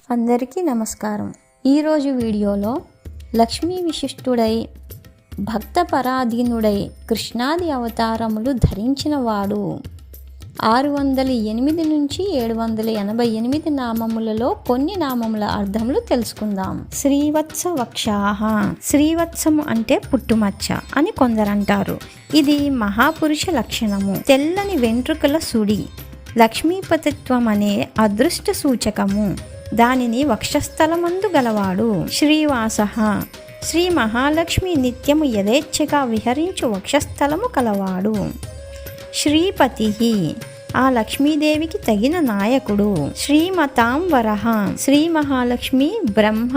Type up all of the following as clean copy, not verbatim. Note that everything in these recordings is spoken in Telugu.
అందరికీ నమస్కారం. ఈరోజు వీడియోలో లక్ష్మీ విశిష్టుడై భక్త పరాధీనుడై కృష్ణాది అవతారములు ధరించిన వాడు 608 నుంచి 788 నామములలో కొన్ని నామముల అర్థములు తెలుసుకుందాం. శ్రీవత్స వక్షాహ, శ్రీవత్సము అంటే పుట్టుమచ్చ అని కొందరంటారు. ఇది మహాపురుష లక్షణము. తెల్లని వెంట్రుకల సుడి లక్ష్మీపతిత్వం అనే అదృష్ట సూచకము. దానిని వక్షస్థలమందు గలవాడు. శ్రీవాస, శ్రీ మహాలక్ష్మి నిత్యము యథేచ్ఛగా విహరించు వక్షస్థలము కలవాడు. శ్రీపతి, ఆ లక్ష్మీదేవికి తగిన నాయకుడు. శ్రీమతాంబర, శ్రీ మహాలక్ష్మి బ్రహ్మ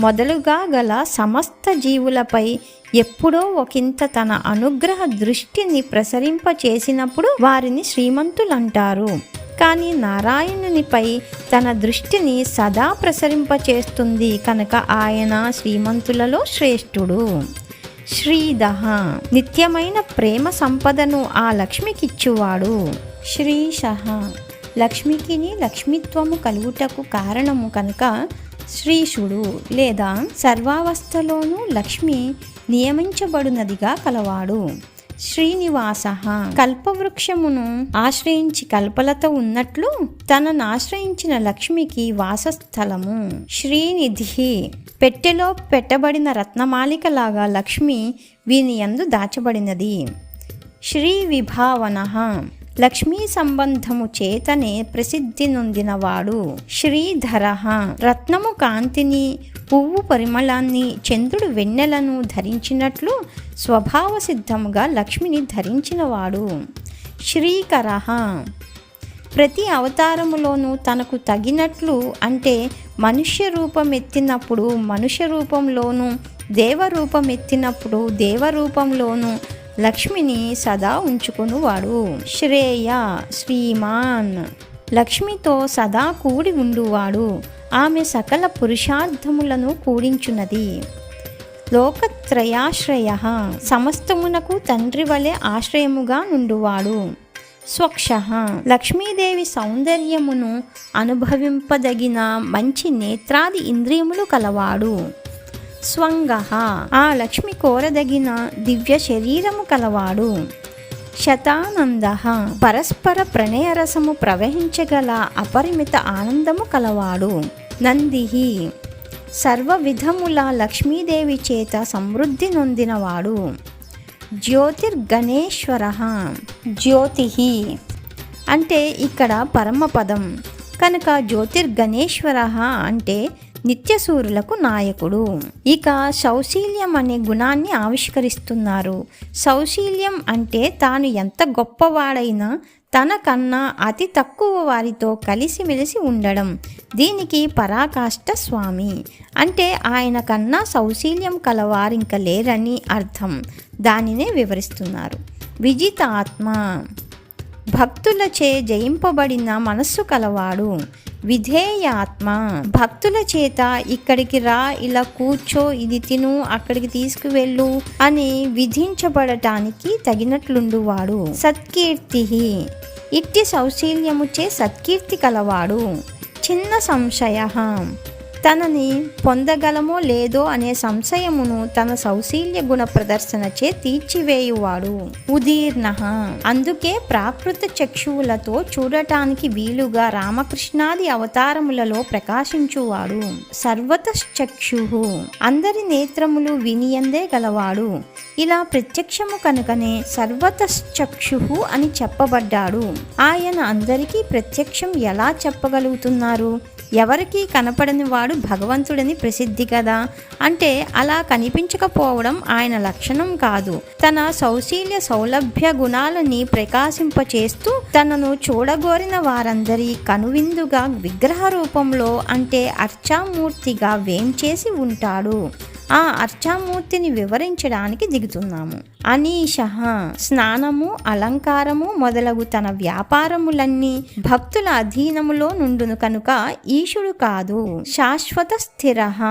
మొదలుగా గల సమస్త జీవులపై ఎప్పుడో ఒకంత తన అనుగ్రహ దృష్టిని ప్రసరింపచేసినప్పుడు వారిని శ్రీమంతులంటారు. కానీ నారాయణునిపై తన దృష్టిని సదా ప్రసరింపచేస్తుంది కనుక ఆయన శ్రీమంతులలో శ్రేష్ఠుడు. శ్రీదహ, నిత్యమైన ప్రేమ సంపదను ఆ లక్ష్మికిచ్చువాడు. శ్రీశః, లక్ష్మికిని లక్ష్మిత్వము కలుగుటకు కారణము కనుక శ్రీషుడు లేదా సర్వావస్థలోనూ లక్ష్మి నియమించబడినదిగా కలవాడు. శ్రీనివాస, కల్పవృక్షమును ఆశ్రయించి కల్పలత ఉన్నట్లు తనను ఆశ్రయించిన లక్ష్మికి వాసస్థలము. శ్రీనిధి, పెట్టెలో పెట్టబడిన రత్నమాలికలాగా లక్ష్మి వీని యందు దాచబడినది. శ్రీ విభావన, లక్ష్మీ సంబంధము చేతనే ప్రసిద్ధి నొందినవాడు. శ్రీధర, రత్నము కాంతిని, పువ్వు పరిమళాన్ని, చంద్రుడు వెన్నెలను ధరించినట్లు స్వభావ సిద్ధముగా లక్ష్మిని ధరించినవాడు. శ్రీకర, ప్రతి అవతారములోనూ తనకు తగినట్లు అంటే మనుష్య రూపం ఎత్తినప్పుడు మనుష్య రూపంలోనూ, దేవరూపం ఎత్తినప్పుడు దేవరూపంలోనూ లక్ష్మిని సదా ఉంచుకొనువాడు. శ్రేయ, శ్రీమాన్, లక్ష్మితో సదా కూడి ఉండువాడు. ఆమె సకల పురుషార్థములను కూడించున్నది. లోకత్రయాశ్రయ, సమస్తమునకు తండ్రి వలె ఆశ్రయముగా నుండువాడు. స్వక్ష, లక్ష్మీదేవి సౌందర్యమును అనుభవింపదగిన మంచి నేత్రాది ఇంద్రియములు కలవాడు. స్వంగ, ఆ లక్ష్మి కోరదగిన దివ్య శరీరము కలవాడు. శతానంద, పరస్పర ప్రణయరసము ప్రవహించగల అపరిమిత ఆనందము కలవాడు. నంది, సర్వ విధముల లక్ష్మీదేవి చేత సమృద్ధి నొందినవాడు. జ్యోతిర్గణేశ్వర, జ్యోతి అంటే ఇక్కడ పరమపదం కనుక జ్యోతిర్గణేశ్వర అంటే నిత్యసూరులకు నాయకుడు. ఇక సౌశీల్యం అనే గుణాన్ని ఆవిష్కరిస్తున్నారు. సౌశీల్యం అంటే తాను ఎంత గొప్పవాడైనా తనకన్నా అతి తక్కువ వారితో కలిసిమెలిసి ఉండడం. దీనికి పరాకాష్ట స్వామి అంటే ఆయన కన్నా సౌశీల్యం కలవారింక లేరని అర్థం. దానినే వివరిస్తున్నారు. విజిత ఆత్మ, భక్తులచే జయింపబడిన మనస్సు కలవాడు. విధేయాత్మ, భక్తుల చేత ఇక్కడికి రా, ఇలా కూర్చో, ఇది తిను, అక్కడికి తీసుకువెళ్ళు అని విధించబడటానికి తగినట్లుండువాడు. సత్కీర్తి, ఇట్టి సౌశీల్యముచే సత్కీర్తి కలవాడు. చిన్న సంశయ, తనని పొందగలమో లేదో అనే సంశయమును తన సౌశీల్య గుణ ప్రదర్శనచే తీర్చివేయువాడు. ఉదీర్ణ, అందుకే ప్రాకృత చక్షువులతో చూడటానికి వీలుగా రామకృష్ణాది అవతారములలో ప్రకాశించువాడు. సర్వతశ్చక్షు, అందరి నేత్రములు వినియందే గలవాడు. ఇలా ప్రత్యక్షము కనుకనే సర్వతశ్చక్షు అని చెప్పబడ్డాడు. ఆయన అందరికీ ప్రత్యక్షం ఎలా చెప్పగలుగుతున్నారు? ఎవరికీ కనపడని వాడు భగవంతుడని ప్రసిద్ధి కదా. అంటే అలా కనిపించకపోవడం ఆయన లక్షణం కాదు. తన సౌశీల్య సౌలభ్య గుణాలని ప్రకాశింపచేస్తూ తనను చూడగోరిన వారందరి కనువిందుగా విగ్రహ రూపంలో అంటే అర్చామూర్తిగా వేంచేసి ఉంటాడు. ఆ అర్చామూర్తిని వివరించడానికి దిగుతున్నాము. అనీషః, స్నానము, అలంకారము మొదలగు తన వ్యాపారములన్నీ భక్తుల అధీనములో నుండును కనుక ఈశుడు కాదు. శాశ్వత స్థిరః,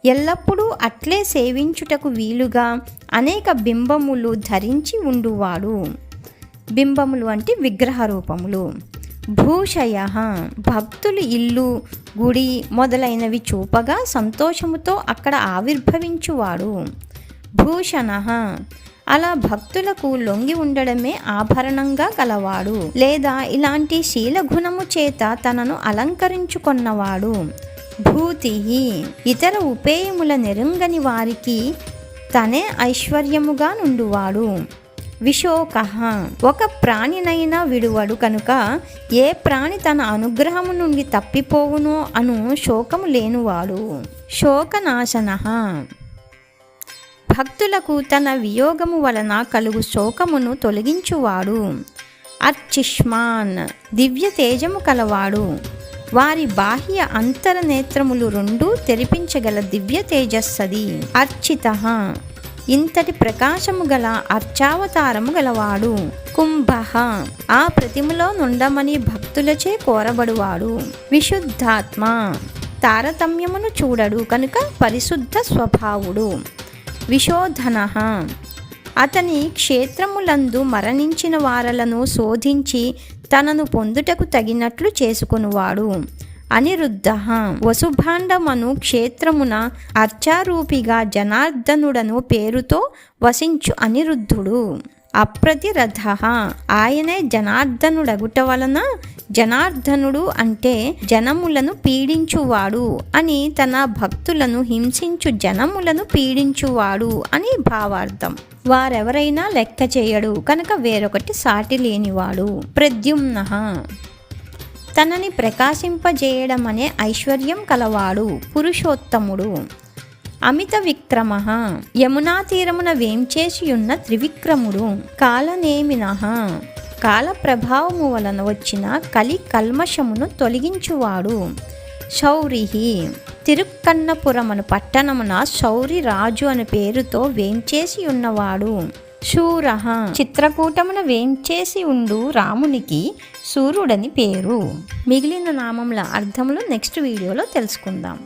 ఎల్లప్పుడూ అట్లే సేవించుటకు వీలుగా అనేక బింబములు ధరించి ఉండువాడు. బింబములు అంటే విగ్రహ రూపములు. భూషయ భక్తులు ఇల్లు గుడి మొదలైనవి చూపగా సంతోషముతో అక్కడ ఆవిర్భవించువాడు. భూషణ అలా భక్తులకు లొంగి ఉండడమే ఆభరణంగా గలవాడు లేదా ఇలాంటి శీలగుణము చేత తనను అలంకరించుకొన్నవాడు. భూతి ఇతర ఉపేయముల నెరుంగని వారికి తనే ఐశ్వర్యముగా నుండువాడు. విశోక ఒక ప్రాణినైనా విడువడు కనుక ఏ ప్రాణి తన అనుగ్రహము నుండి తప్పిపోవునో అను శోకము లేనివాడు. శోకనాశన భక్తులకు తన వియోగము వలన కలుగు శోకమును తొలగించువాడు. అర్చిష్మాన్ దివ్య తేజము కలవాడు. వారి బాహ్య అంతర నేత్రములు రెండూ తెరిపించగల దివ్య తేజస్సది. అర్చిత ఇంతటి ప్రకాశము గల అర్చావతారము గలవాడు. కుంభ ఆ ప్రతిమలో నుండమని భక్తులచే కోరబడువాడు. విశుద్ధాత్మ తారతమ్యమును చూడడు కనుక పరిశుద్ధ స్వభావుడు. విశోధన అతని క్షేత్రములందు మరణించిన వారలను శోధించి తనను పొందుటకు తగినట్లు చేసుకునివాడు. అనిరుద్ధ వసుభాండమను క్షేత్రమున అర్చారూపిగా జనార్దనుడను పేరుతో వసించు అనిరుద్ధుడు. అప్రతిరథ ఆయనే జనార్దనుడగుట వలన జనార్దనుడు అంటే జనములను పీడించువాడు అని, తన భక్తులను హింసించు జనములను పీడించువాడు అని భావార్థం. వారెవరైనా లెక్క చేయడు కనుక వేరొకటి సాటి లేనివాడు. ప్రద్యుమ్న తనని ప్రకాశింపజేయడం అనే ఐశ్వర్యం కలవాడు. పురుషోత్తముడు. అమిత విక్రమ యమునా తీరమున వేంచేసియున్న త్రివిక్రముడు. కాలనేమిన కాల ప్రభావము వలన వచ్చిన కలి కల్మషమును తొలగించువాడు. శౌరి తిరుక్కన్నపురమును పట్టణమున శౌరి రాజు అనే పేరుతో వేంచేసి ఉన్నవాడు. శూర చిత్రకూటమున వేంచేసి ఉండు రామునికి సూర్యుడని పేరు. మిగిలిన నామముల అర్థములు నెక్స్ట్ వీడియోలో తెలుసుకుందాం.